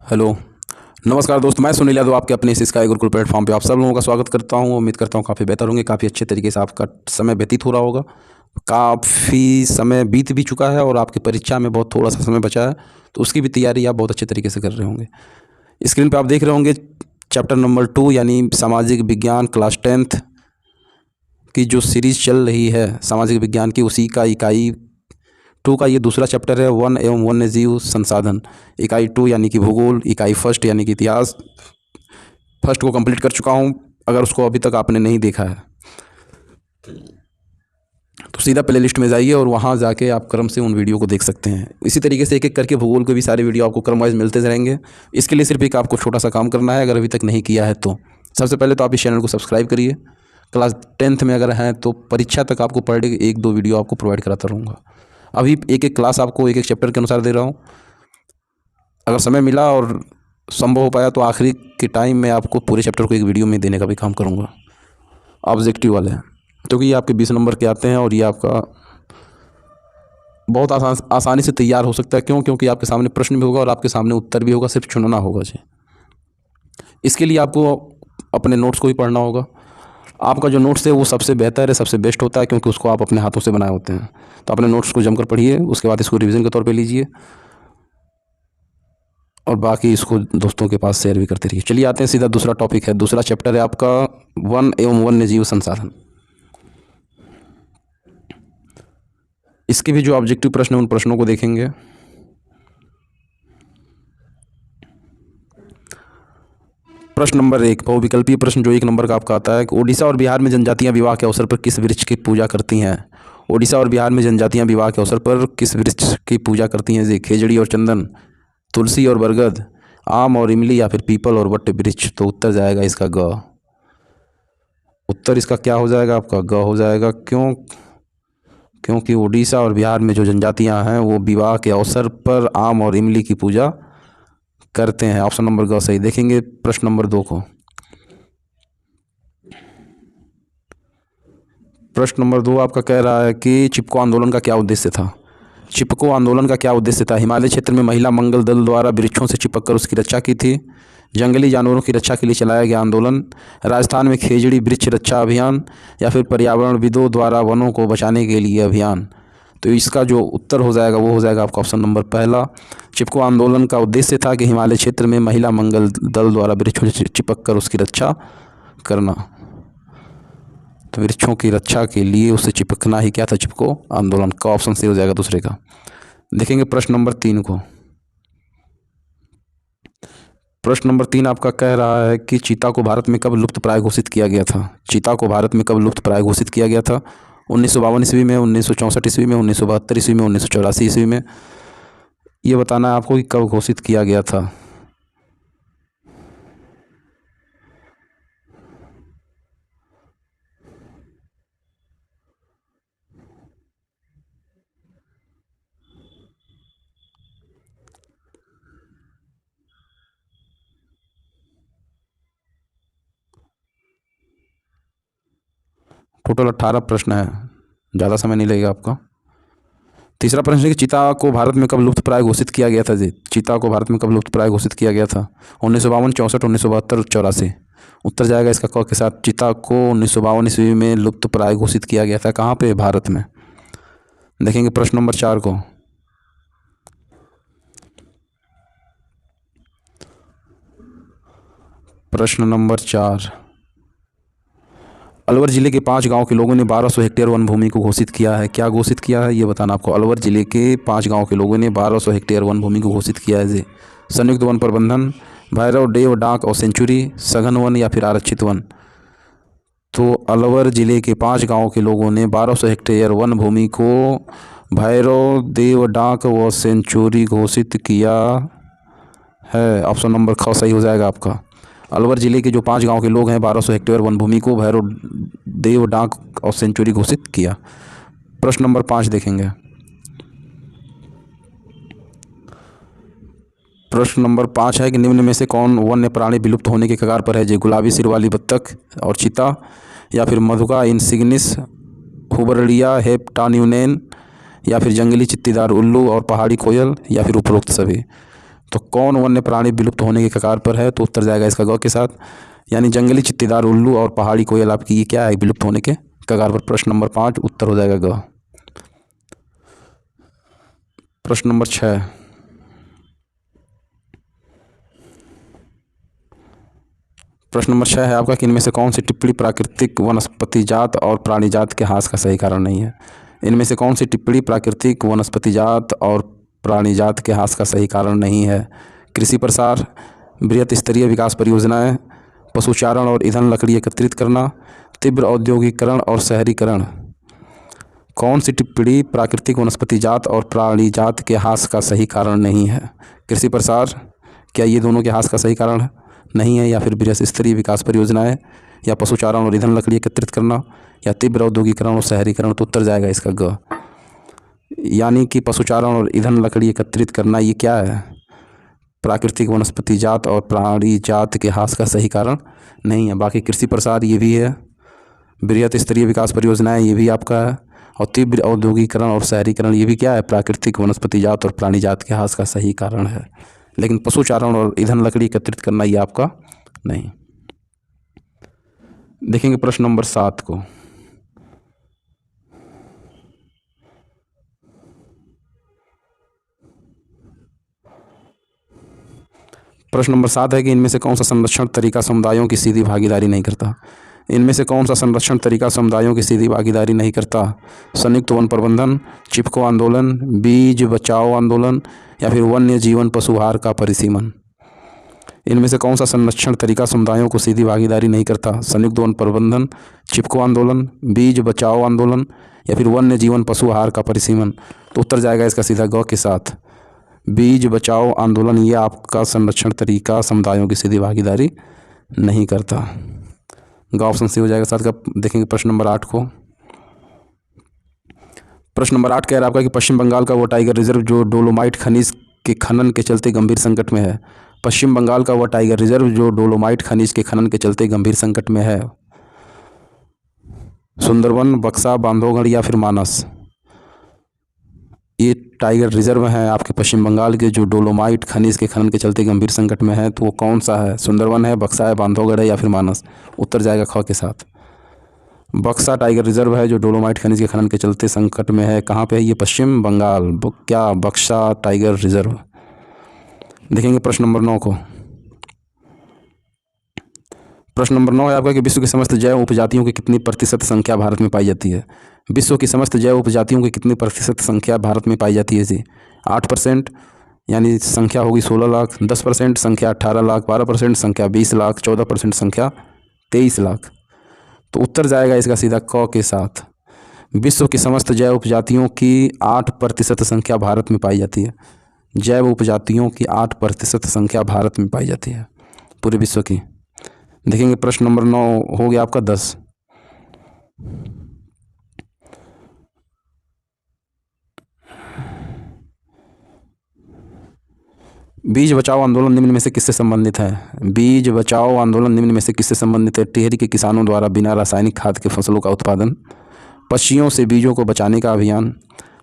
Hello. नमस्कार दोस्त, मैं सुनील यादव आपके अपने इस स्काई गुरुकुल प्लेटफॉर्म पे आप सब लोगों का स्वागत करता हूं। उम्मीद करता हूं काफ़ी बेहतर होंगे, काफ़ी अच्छे तरीके से आपका समय व्यतीत हो रहा होगा। काफ़ी समय बीत भी चुका है और आपकी परीक्षा में बहुत थोड़ा सा समय बचा है, तो उसकी भी तैयारी आप बहुत अच्छे तरीके से कर रहे होंगे। स्क्रीन पे आप देख रहे होंगे चैप्टर नंबर 2 यानी सामाजिक विज्ञान क्लास 10th की जो सीरीज़ चल रही है सामाजिक विज्ञान की, उसी का इकाई 2 का ये दूसरा चैप्टर है, वन एवं वन्यजीव संसाधन। इकाई 2 यानी कि भूगोल, इकाई फर्स्ट यानी कि इतिहास फर्स्ट को कंप्लीट कर चुका हूँ। अगर उसको अभी तक आपने नहीं देखा है तो सीधा प्ले लिस्ट में जाइए और वहाँ जाके आप क्रम से उन वीडियो को देख सकते हैं। इसी तरीके से एक एक करके भूगोल के भी सारे वीडियो आपको क्रम वाइज मिलते रहेंगे। इसके लिए सिर्फ एक आपको छोटा सा काम करना है, अगर अभी तक नहीं किया है तो सबसे पहले तो आप इस चैनल को सब्सक्राइब करिए। क्लास 10th में अगर हैं तो परीक्षा तक आपको पर डे 1-2 वीडियो आपको प्रोवाइड कराता रहूँगा। अभी एक एक क्लास आपको एक एक चैप्टर के अनुसार दे रहा हूँ। अगर समय मिला और संभव हो पाया तो आखिरी के टाइम में आपको पूरे चैप्टर को एक वीडियो में देने का भी काम करूँगा, ऑब्जेक्टिव वाले, क्योंकि ये आपके 20 नंबर के आते हैं और ये आपका बहुत आसानी से तैयार हो सकता है। क्योंकि आपके सामने प्रश्न भी होगा और आपके सामने उत्तर भी होगा, सिर्फ चुनना होगा जी। इसके लिए आपको अपने नोट्स को भी पढ़ना होगा। आपका जो नोट्स है वो सबसे बेहतर है, सबसे बेस्ट होता है, क्योंकि उसको आप अपने हाथों से बनाए होते हैं। तो अपने नोट्स को जमकर पढ़िए, उसके बाद इसको रिवीजन के तौर पे लीजिए और बाकी इसको दोस्तों के पास शेयर भी करते रहिए। चलिए आते हैं सीधा, दूसरा टॉपिक है, दूसरा चैप्टर है आपका वन एवं वन्य जीव संसाधन। इसके भी जो ऑब्जेक्टिव प्रश्न है उन प्रश्नों को देखेंगे। प्रश्न नंबर 1 बहुविकल्पीय प्रश्न जो 1 नंबर का आपका आता है, ओडिशा और बिहार में जनजातियां विवाह के अवसर पर किस वृक्ष की पूजा करती हैं? ओडिशा और बिहार में जनजातियां विवाह के अवसर पर किस वृक्ष की पूजा करती हैं? खेजड़ी और चंदन, तुलसी और बरगद, आम और इमली, या फिर पीपल और वट वृक्ष। तो उत्तर जाएगा इसका ग। उत्तर इसका क्या हो जाएगा? आपका ग हो जाएगा। क्योंकि उड़ीसा और बिहार में जो जनजातियां हैं वो विवाह के अवसर पर आम और इमली की पूजा करते हैं। ऑप्शन नंबर ग सही। देखेंगे प्रश्न नंबर 2 को। प्रश्न नंबर 2 आपका कह रहा है कि चिपको आंदोलन का क्या उद्देश्य था? चिपको आंदोलन का क्या उद्देश्य था? हिमालय क्षेत्र में महिला मंगल दल द्वारा वृक्षों से चिपककर उसकी रक्षा की थी, जंगली जानवरों की रक्षा के लिए चलाया गया आंदोलन, राजस्थान में खेजड़ी वृक्ष रक्षा अभियान, या फिर पर्यावरणविदों द्वारा वनों को बचाने के लिए अभियान। तो इसका जो उत्तर हो जाएगा वो हो जाएगा आपका ऑप्शन नंबर पहला। चिपको आंदोलन का उद्देश्य था कि हिमालय क्षेत्र में महिला मंगल दल द्वारा वृक्षों से चिपक कर उसकी रक्षा करना। तो वृक्षों की रक्षा के लिए उससे चिपकना ही क्या था? चिपको आंदोलन का। ऑप्शन सी हो जाएगा दूसरे का। देखेंगे प्रश्न नंबर 3 को। प्रश्न नंबर 3 आपका कह रहा है कि चीता को भारत में कब लुप्त प्राय घोषित किया गया था? चीता को भारत में कब लुप्त प्राय घोषित किया गया था? 1952 ईस्वी में, 1964 ईस्वी में, 1972 ईस्वी में, 1984 ईस्वी में। ये बताना है आपको कि कब घोषित किया गया था। टोटल 18 प्रश्न है, ज़्यादा समय नहीं लगेगा आपका। तीसरा प्रश्न है कि चीता को भारत में कब लुप्त प्राय घोषित किया गया था? जी, चीता को भारत में कब लुप्त प्राय घोषित किया गया था? 1952, 64, 1972, 84। उत्तर जाएगा इसका क के साथ। चीता को 1952 ईस्वी में लुप्त प्राय घोषित किया गया था। कहाँ पे? भारत में। देखेंगे प्रश्न नंबर 4 को। प्रश्न नंबर 4, अलवर जिले के 5 गांव के लोगों ने 1200 हेक्टेयर वन भूमि को घोषित किया है। क्या घोषित किया है ये बताना आपको। अलवर जिले के 5 गांव के लोगों ने 1200 हेक्टेयर वन भूमि को घोषित किया है। जी, संयुक्त वन प्रबंधन, भैरव, डेव, डाक और सेंचुरी, सघन वन, या फिर आरक्षित वन। तो अलवर जिले के 5 गांव के लोगों ने 1200 हेक्टेयर वन भूमि को भैरव, देव, डाक व सेंचुरी घोषित किया है। ऑप्शन नंबर ख सही हो जाएगा आपका। अलवर जिले के जो 5 गांव के लोग हैं 1200 हेक्टेयर वन भूमि को भैरव, देव, डाक और सेंचुरी घोषित किया। प्रश्न नंबर 5 देखेंगे। प्रश्न नंबर 5 है कि निम्न में से कौन वन्य प्राणी विलुप्त होने के कगार पर है? जी, गुलाबी सिर वाली बत्तख और चीता, या फिर मधुका इंसिग्निस, हुबरड़िया हेप्टान्यूनेन, या फिर जंगली चित्तीदार उल्लू और पहाड़ी कोयल, या फिर उपरोक्त सभी। तो कौन वन्य प्राणी विलुप्त होने के कगार पर है? तो उत्तर जाएगा इसका ग के साथ, यानी जंगली चित्तीदार उल्लू और पहाड़ी कोयल आपकी ये क्या है? विलुप्त होने के कगार पर। प्रश्न नंबर 5 उत्तर हो जाएगा ग। प्रश्न नंबर 6, प्रश्न नंबर 6 है आपका कि इनमें से कौन सी टिप्पणी प्राकृतिक वनस्पति जात और प्राणी जात के ह्रास का सही कारण नहीं है? इनमें से कौन सी टिप्पणी प्राकृतिक वनस्पति जात और प्राणी जात के ह्रास का सही कारण नहीं है? कृषि प्रसार, बृहत स्तरीय विकास परियोजनाएं, पशुचारण और ईंधन लकड़ी एकत्रित करना, तीव्र औद्योगिकरण और शहरीकरण। कौन सी टिप्पणी प्राकृतिक वनस्पति जात और प्राणी जात के ह्रास का सही कारण नहीं है? कृषि प्रसार, क्या ये दोनों के ह्रास का सही कारण नहीं है? या फिर बृहत स्तरीय विकास परियोजनाएं, या पशुचारण और ईंधन लकड़ी एकत्रित करना, या तीव्र औद्योगिकरण और शहरीकरण। तो उत्तर जाएगा इसका ग, यानी कि पशुचारण और ईंधन लकड़ी एकत्रित करना ये क्या है? प्राकृतिक वनस्पति जात और प्राणी जात के ह्रास का सही कारण नहीं है। बाकी कृषि प्रसार ये भी है, बृहत स्तरीय विकास परियोजनाएं ये भी आपका है, और तीव्र औद्योगिकरण और शहरीकरण ये भी क्या है? प्राकृतिक वनस्पति जात और प्राणी जात के ह्रास का सही कारण है। लेकिन पशुचारण और ईंधन लकड़ी एकत्रित करना ये आपका नहीं। देखेंगे प्रश्न नंबर 7 को। प्रश्न नंबर 7 है कि इनमें से कौन सा संरक्षण तरीका समुदायों की सीधी भागीदारी नहीं करता? इनमें से कौन सा संरक्षण तरीका समुदायों की सीधी भागीदारी नहीं करता? संयुक्त वन प्रबंधन, चिपको आंदोलन, बीज बचाओ आंदोलन, या फिर वन्य जीवन पशुहार का परिसीमन। इनमें से कौन सा संरक्षण तरीका समुदायों को सीधी भागीदारी नहीं करता? संयुक्त वन प्रबंधन, चिपको आंदोलन, बीज बचाओ आंदोलन, या फिर वन्य जीवन पशुहार का परिसीमन। तो उत्तर जाएगा इसका सीधा ग के साथ, बीज बचाओ आंदोलन ये आपका संरक्षण तरीका समुदायों की सीधी भागीदारी नहीं करता। ग ऑप्शन सी हो जाएगा साथ का। देखेंगे प्रश्न नंबर 8 को। प्रश्न नंबर 8 कह रहा है आपका कि पश्चिम बंगाल का वो टाइगर रिजर्व जो डोलोमाइट खनिज के खनन के चलते गंभीर संकट में है। पश्चिम बंगाल का वह टाइगर रिजर्व जो डोलोमाइट खनिज के खनन के चलते गंभीर संकट में है। सुंदरवन, बक्सा, बांधवगढ़, या फिर मानस। ये टाइगर रिजर्व हैं आपके पश्चिम बंगाल के जो डोलोमाइट खनिज के खनन के चलते गंभीर संकट में है। तो वो कौन सा है? सुंदरवन है, बक्सा है, बांधवगढ़ है, या फिर मानस। उत्तर जाएगा ख के साथ, बक्सा टाइगर रिजर्व है जो डोलोमाइट खनिज के खनन के चलते संकट में है। कहाँ पे है ये? पश्चिम बंगाल। क्या? बक्सा टाइगर रिजर्व। देखेंगे प्रश्न नंबर 9 को। प्रश्न नंबर 9 है आपका कि विश्व की समस्त जैव उपजातियों की कितनी प्रतिशत संख्या भारत में पाई जाती है? विश्व की समस्त जैव उपजातियों की कितनी प्रतिशत संख्या भारत में पाई जाती है जी? 8%, यानी संख्या होगी 16 लाख, 10% संख्या 18 लाख, 12% संख्या 20 लाख, 14% संख्या 23 लाख। तो उत्तर जाएगा इसका सीधा क के साथ, विश्व की समस्त जैव उपजातियों की 8% संख्या भारत में पाई जाती है। जैव उपजातियों की 8% संख्या भारत में पाई जाती है पूरे विश्व की। देखेंगे प्रश्न नंबर 9 हो गया आपका 10। बीज बचाओ आंदोलन निम्न में से किससे संबंधित है? बीज बचाओ आंदोलन निम्न में से किससे संबंधित है? टिहरी के किसानों द्वारा बिना रासायनिक खाद के फसलों का उत्पादन, पक्षियों से बीजों को बचाने का अभियान,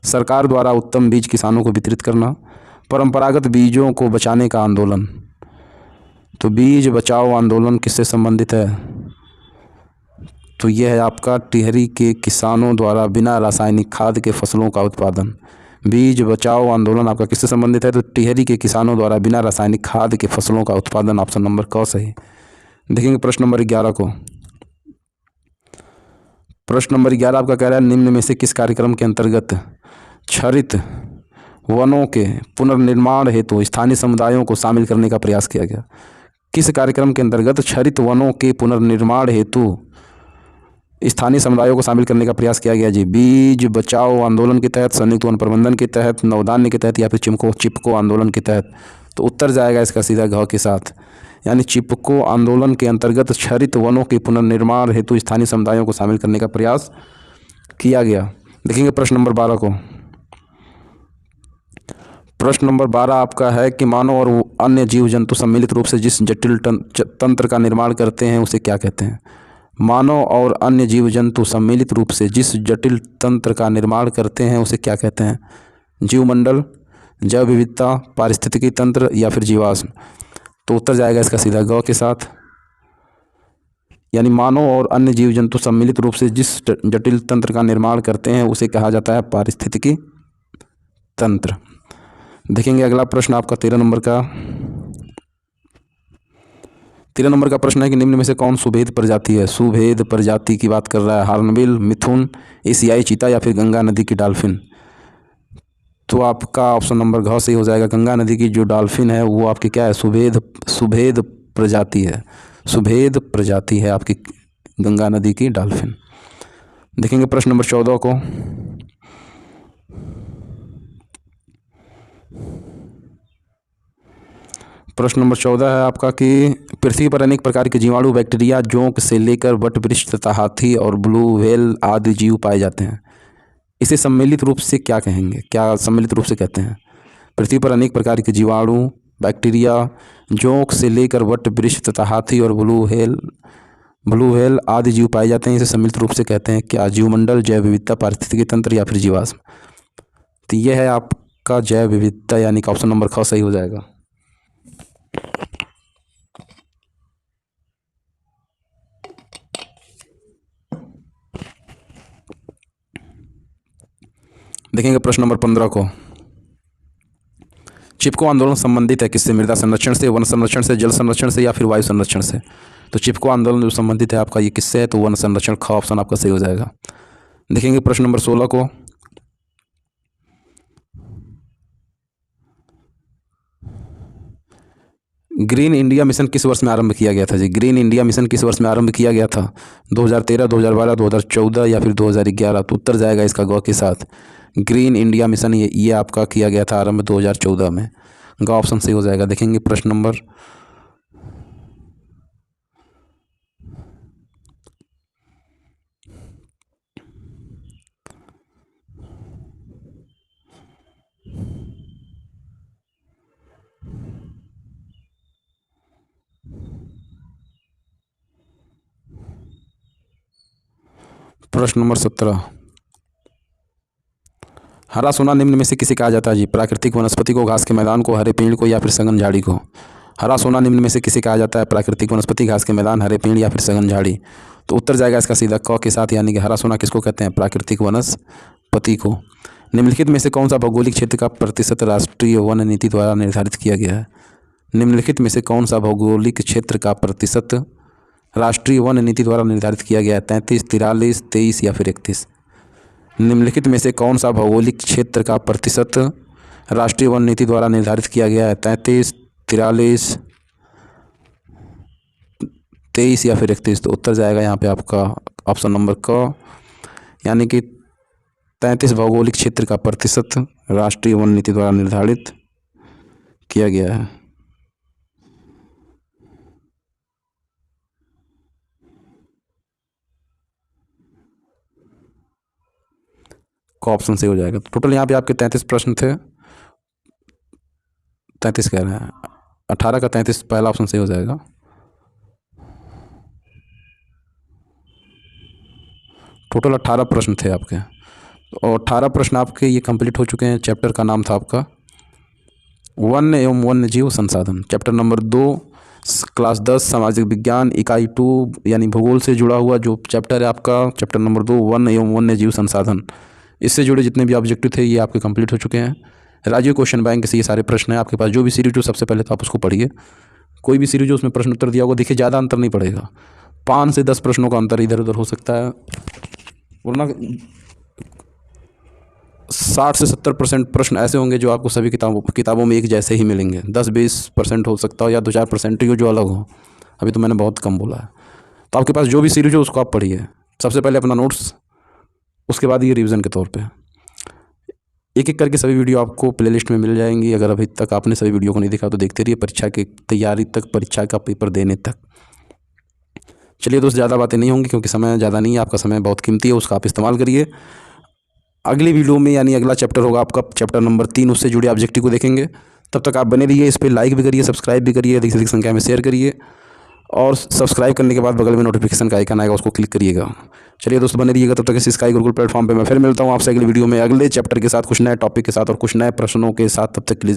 सरकार द्वारा उत्तम बीज किसानों को वितरित करना, परंपरागत बीजों को बचाने का आंदोलन। तो बीज बचाओ आंदोलन किससे संबंधित है? तो यह है आपका टिहरी के किसानों द्वारा बिना रासायनिक खाद के फसलों का उत्पादन। बीज बचाओ आंदोलन आपका किससे संबंधित है? तो टिहरी के किसानों द्वारा बिना रासायनिक खाद के फसलों का उत्पादन। ऑप्शन नंबर क सही। देखेंगे प्रश्न नंबर 11 को। प्रश्न नंबर 11 आपका कह रहा है निम्न में से किस कार्यक्रम के अंतर्गत क्षरित वनों के पुनर्निर्माण हेतु स्थानीय समुदायों को शामिल करने का प्रयास किया गया? किस कार्यक्रम के अंतर्गत क्षरित वनों के पुनर्निर्माण हेतु स्थानीय समुदायों को शामिल करने का प्रयास किया गया जी? बीज बचाओ आंदोलन के तहत, संयुक्त वन प्रबंधन के तहत, नवधान्य के तहत, या फिर चिपको आंदोलन के तहत। तो उत्तर जाएगा इसका सीधा घ के साथ, यानी चिपको आंदोलन के अंतर्गत क्षरित वनों के पुनर्निर्माण हेतु स्थानीय समुदायों को शामिल करने का प्रयास किया गया। देखेंगे प्रश्न नंबर 12 को। प्रश्न नंबर 12 आपका है कि मानव और अन्य जीव जंतु सम्मिलित रूप से जिस जटिल तंत्र का निर्माण करते हैं उसे क्या कहते हैं? मानव और अन्य जीव जंतु सम्मिलित रूप से जिस जटिल तंत्र का निर्माण करते हैं उसे क्या कहते हैं? जीवमंडल, जैव विविधता, पारिस्थितिकी तंत्र या फिर जीवाश्म। तो उत्तर जाएगा इसका सीधा ग के साथ। यानी मानव और अन्य जीव जंतु सम्मिलित रूप से जिस जटिल तंत्र का निर्माण करते हैं उसे कहा जाता है पारिस्थितिकी तंत्र। देखेंगे अगला प्रश्न आपका 13 नंबर का। 13 नंबर का प्रश्न है कि निम्न में से कौन सुभेद प्रजाति है। सुभेद प्रजाति की बात कर रहा है हॉर्नबिल, मिथुन, एशियाई चीता या फिर गंगा नदी की डॉल्फिन। तो आपका ऑप्शन नंबर घ सही हो जाएगा। गंगा नदी की जो डॉल्फिन है वो आपकी क्या है, सुभेद प्रजाति है। सुभेद प्रजाति है आपकी गंगा नदी की डॉल्फिन। देखेंगे प्रश्न नंबर 14 को। प्रश्न नंबर 14 है आपका कि पृथ्वी पर अनेक प्रकार के जीवाणु, बैक्टीरिया, जोंक से लेकर वटवृक्ष तथा हाथी और ब्लू व्हेल आदि जीव पाए जाते हैं। इसे सम्मिलित रूप से क्या कहेंगे, क्या सम्मिलित रूप से कहते हैं। पृथ्वी पर अनेक प्रकार के जीवाणु, बैक्टीरिया, जोंक से लेकर वटवृक्ष तथा हाथी और ब्लू व्हेल आदि जीव पाए जाते हैं। इसे सम्मिलित रूप से कहते हैं क्या। जीवमंडल, जैव विविधता, पारिस्थितिकी तंत्र या फिर जीवाश्म। तो यह है आपका जैव विविधता, यानी कि ऑप्शन नंबर ख सही हो जाएगा। देखेंगे प्रश्न नंबर 15 को। चिपको आंदोलन संबंधित है किससे। मृदा संरक्षण से, वन संरक्षण से, जल संरक्षण से या फिर वायु संरक्षण से। तो चिपको आंदोलन जो संबंधित है आपका ये किससे है, तो वन संरक्षण, ख ऑप्शन आपका सही हो जाएगा। देखेंगे प्रश्न नंबर 16 को। ग्रीन इंडिया मिशन किस वर्ष में आरंभ किया गया था जी। ग्रीन इंडिया मिशन किस वर्ष में आरंभ किया गया था। 2013, 2012, 2014 या फिर 2011। तो उत्तर जाएगा इसका ग के साथ। ग्रीन इंडिया मिशन ये आपका किया गया था आरंभ 2014 में। ग ऑप्शन सही हो जाएगा। देखेंगे प्रश्न नंबर 17। हरा सोना निम्न में से किसे कहा जाता है जी। प्राकृतिक वनस्पति को, घास के मैदान को, हरे पेड़ को या फिर सघन झाड़ी को। हरा सोना निम्न में से किसे कहा जाता है। प्राकृतिक वनस्पति, घास के मैदान, हरे पेड़ या फिर सघन झाड़ी। तो उत्तर जाएगा इसका सीधा क के साथ, यानी कि हरा सोना किसको कहते हैं, प्राकृतिक वनस्पति को। निम्नलिखित में से कौन सा भौगोलिक क्षेत्र का प्रतिशत राष्ट्रीय वन नीति द्वारा निर्धारित किया गया है। निम्नलिखित में से कौन सा भौगोलिक क्षेत्र का प्रतिशत राष्ट्रीय वन नीति द्वारा निर्धारित किया गया है। 33, 43, 23 या फिर 31। निम्नलिखित में से कौन सा भौगोलिक क्षेत्र का प्रतिशत राष्ट्रीय वन नीति द्वारा निर्धारित किया गया है। 33, 43, 23 या फिर 31। तो उत्तर जाएगा यहाँ पे आपका ऑप्शन नंबर क, यानी कि 33 भौगोलिक क्षेत्र का प्रतिशत राष्ट्रीय वन नीति द्वारा निर्धारित किया गया है। का ऑप्शन सही हो जाएगा। तो टोटल यहाँ पे आपके 33 प्रश्न थे। 33 कह रहे हैं, 18 का 33 पहला ऑप्शन सही हो जाएगा। टोटल 18 प्रश्न थे आपके, और 18 प्रश्न आपके ये कंप्लीट हो चुके हैं। चैप्टर का नाम था आपका वन एवं वन्य जीव संसाधन। चैप्टर नंबर 2 क्लास 10 सामाजिक विज्ञान इकाई 2 यानी भूगोल से जुड़ा हुआ जो चैप्टर है आपका, चैप्टर नंबर 2 वन एवं वन्य जीव संसाधन। इससे जुड़े जितने भी ऑब्जेक्टिव थे ये आपके कंप्लीट हो चुके हैं। राजीव क्वेश्चन बैंक से ये सारे प्रश्न हैं आपके पास। जो भी सीरीज हो सबसे पहले तो आप उसको पढ़िए। कोई भी सीरीज हो उसमें प्रश्न उत्तर दिया होगा, देखिए ज़्यादा अंतर नहीं पड़ेगा, 5 से 10 प्रश्नों का अंतर इधर उधर हो सकता है, वरना 60 से 70% प्रश्न ऐसे होंगे जो आपको सभी किताबों में एक जैसे ही मिलेंगे। 10-20% हो सकता हो या 2-4% ही जो अलग हो। अभी तो मैंने बहुत कम बोला है। तो आपके पास जो भी सीरीज हो उसको आप पढ़िए। सबसे पहले अपना नोट्स, उसके बाद ये रिवीजन के तौर पे एक एक करके सभी वीडियो आपको प्लेलिस्ट में मिल जाएंगी। अगर अभी तक आपने सभी वीडियो को नहीं देखा तो देखते रहिए, परीक्षा की तैयारी तक, परीक्षा का पेपर देने तक। चलिए दोस्त, ज़्यादा बातें नहीं होंगी क्योंकि समय ज़्यादा नहीं है, आपका समय बहुत कीमती है, उसका आप इस्तेमाल करिए। अगली वीडियो में यानी अगला चैप्टर होगा आपका चैप्टर नंबर 3, उससे जुड़े ऑब्जेक्टिव को देखेंगे। तब तक आप बने रहिए, इस पर लाइक भी करिए, सब्सक्राइब भी करिए, अधिक से अधिक संख्या में शेयर करिए। और सब्सक्राइब करने के बाद बगल में नोटिफिकेशन का आइकन आएगा, उसको क्लिक करिएगा। चलिए दोस्तों, बने रहिएगा। तब तक इस स्काई गुरुकुल प्लेटफॉर्म पे मैं फिर मिलता हूँ आपसे अगली वीडियो में अगले चैप्टर के साथ, कुछ नए टॉपिक के साथ और कुछ नए प्रश्नों के साथ। तब तक के लिए